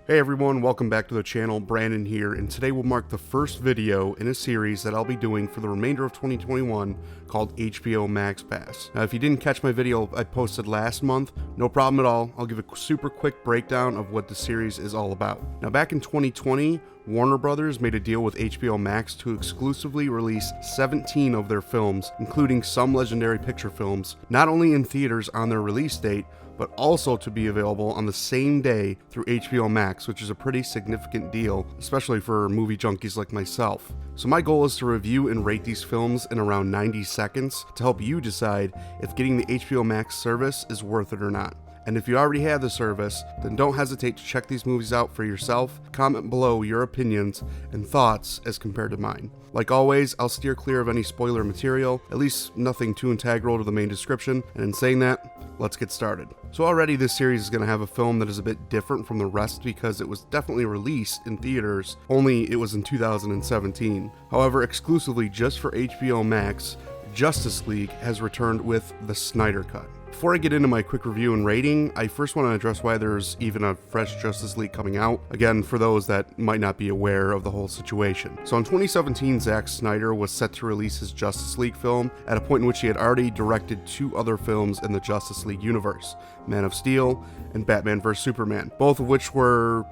Hey everyone, welcome back to the channel. Brandon here, and today will mark the first video in a series that I'll be doing for the remainder of 2021 called HBO Max Pass. Now, if you didn't catch my video I posted last month, no problem at all. I'll give a super quick breakdown of what the series is all about. Now, back in 2020, Warner Brothers made a deal with HBO Max to exclusively release 17 of their films, including some legendary picture films, not only in theaters on their release date, but also to be available on the same day through HBO Max, which is a pretty significant deal, especially for movie junkies like myself. So my goal is to review and rate these films in around 90 seconds to help you decide if getting the HBO Max service is worth it or not. And if you already have the service, then don't hesitate to check these movies out for yourself. Comment below your opinions and thoughts as compared to mine. Like always, I'll steer clear of any spoiler material, at least nothing too integral to the main description, and in saying that, let's get started. So already this series is going to have a film that is a bit different from the rest because it was definitely released in theaters, only it was in 2017. However, exclusively just for HBO Max, Justice League has returned with the Snyder Cut. Before I get into my quick review and rating, I first want to address why there's even a fresh Justice League coming out, again for those that might not be aware of the whole situation. So in 2017, Zack Snyder was set to release his Justice League film at a point in which he had already directed two other films in the Justice League universe, Man of Steel and Batman vs Superman, both of which were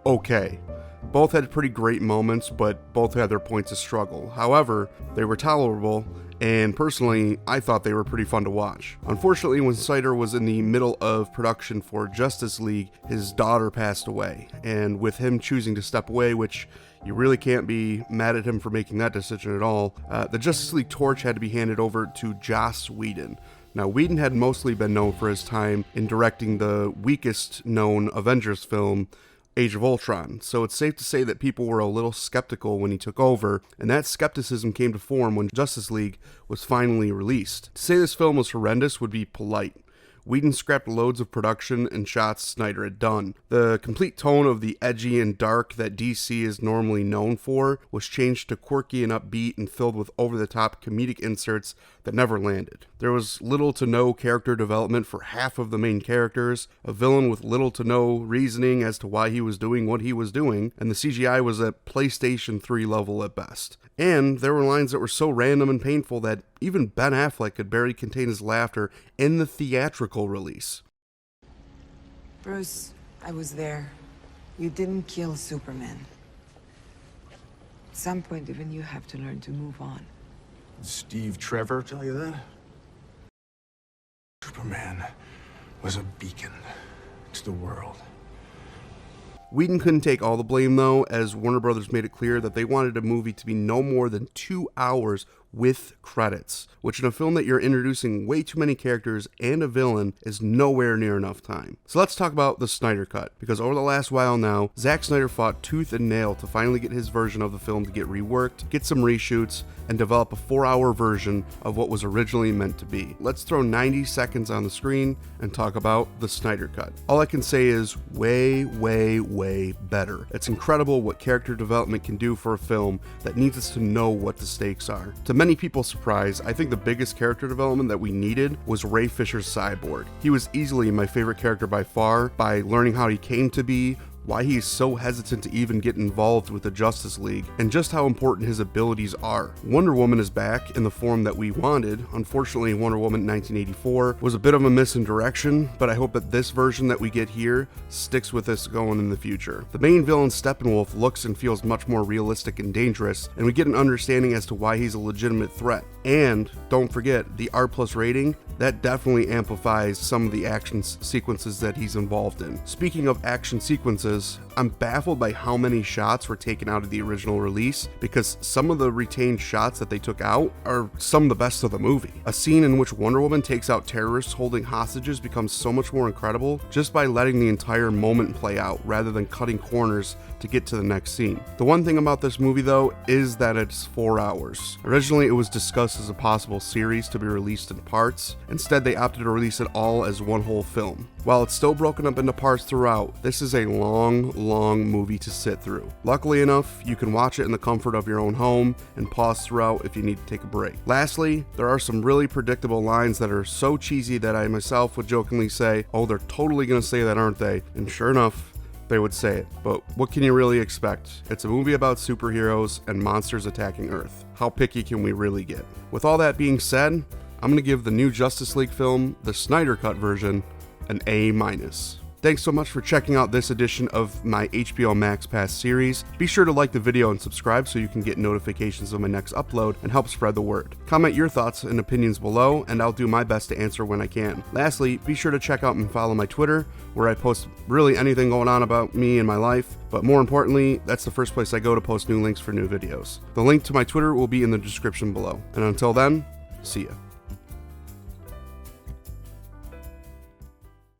okay. Both had pretty great moments, but both had their points of struggle. However, they were tolerable, and personally, I thought they were pretty fun to watch. Unfortunately, when Snyder was in the middle of production for Justice League, his daughter passed away, and with him choosing to step away, which you really can't be mad at him for making that decision at all, the Justice League torch had to be handed over to Joss Whedon. Now, Whedon had mostly been known for his time in directing the weakest known Avengers film, Age of Ultron, so it's safe to say that people were a little skeptical when he took over, and that skepticism came to form when Justice League was finally released. To say this film was horrendous would be polite. Whedon scrapped loads of production and shots Snyder had done. The complete tone of the edgy and dark that DC is normally known for was changed to quirky and upbeat and filled with over-the-top comedic inserts that never landed. There was little to no character development for half of the main characters, a villain with little to no reasoning as to why he was doing what he was doing, and the CGI was at PlayStation 3 level at best. And there were lines that were so random and painful that even Ben Affleck could barely contain his laughter in the theatrical release. Bruce, I was there. You didn't kill Superman. At some point, even you have to learn to move on. Did Steve Trevor tell you that? Superman was a beacon to the world. Whedon couldn't take all the blame though, as Warner Brothers made it clear that they wanted a movie to be no more than 2 hours with credits, which in a film that you're introducing way too many characters and a villain is nowhere near enough time. So let's talk about the Snyder Cut, because over the last while now, Zack Snyder fought tooth and nail to finally get his version of the film to get reworked, get some reshoots, and develop a 4-hour version of what was originally meant to be. Let's throw 90 seconds on the screen and talk about the Snyder Cut. All I can say is way better. It's incredible what character development can do for a film that needs us to know what the stakes are. To many people's surprise, I think the biggest character development that we needed was Ray Fisher's Cyborg. He was easily my favorite character by far, by learning how he came to be, why he's so hesitant to even get involved with the Justice League, and just how important his abilities are. Wonder Woman is back in the form that we wanted. Unfortunately, Wonder Woman 1984 was a bit of a miss in direction, but I hope that this version that we get here sticks with us going in the future. The main villain, Steppenwolf, looks and feels much more realistic and dangerous, and we get an understanding as to why he's a legitimate threat. And don't forget, the R+ rating, that definitely amplifies some of the action sequences that he's involved in. Speaking of action sequences, I'm baffled by how many shots were taken out of the original release, because some of the retained shots that they took out are some of the best of the movie. A scene in which Wonder Woman takes out terrorists holding hostages becomes so much more incredible just by letting the entire moment play out rather than cutting corners to get to the next scene. The one thing about this movie though is that it's 4 hours. Originally it was discussed as a possible series to be released in parts. Instead they opted to release it all as one whole film. While it's still broken up into parts throughout, this is a long movie to sit through. Luckily enough, you can watch it in the comfort of your own home and pause throughout if you need to take a break. Lastly, there are some really predictable lines that are so cheesy that I myself would jokingly say, oh, they're totally gonna say that, aren't they? And sure enough, they would say it. But what can you really expect? It's a movie about superheroes and monsters attacking Earth. How picky can we really get? With all that being said, I'm going to give the new Justice League film, the Snyder Cut version, an A-. Thanks so much for checking out this edition of my HBO Max Pass series. Be sure to like the video and subscribe so you can get notifications of my next upload and help spread the word. Comment your thoughts and opinions below, and I'll do my best to answer when I can. Lastly, be sure to check out and follow my Twitter, where I post really anything going on about me and my life, but more importantly, that's the first place I go to post new links for new videos. The link to my Twitter will be in the description below. And until then, see ya.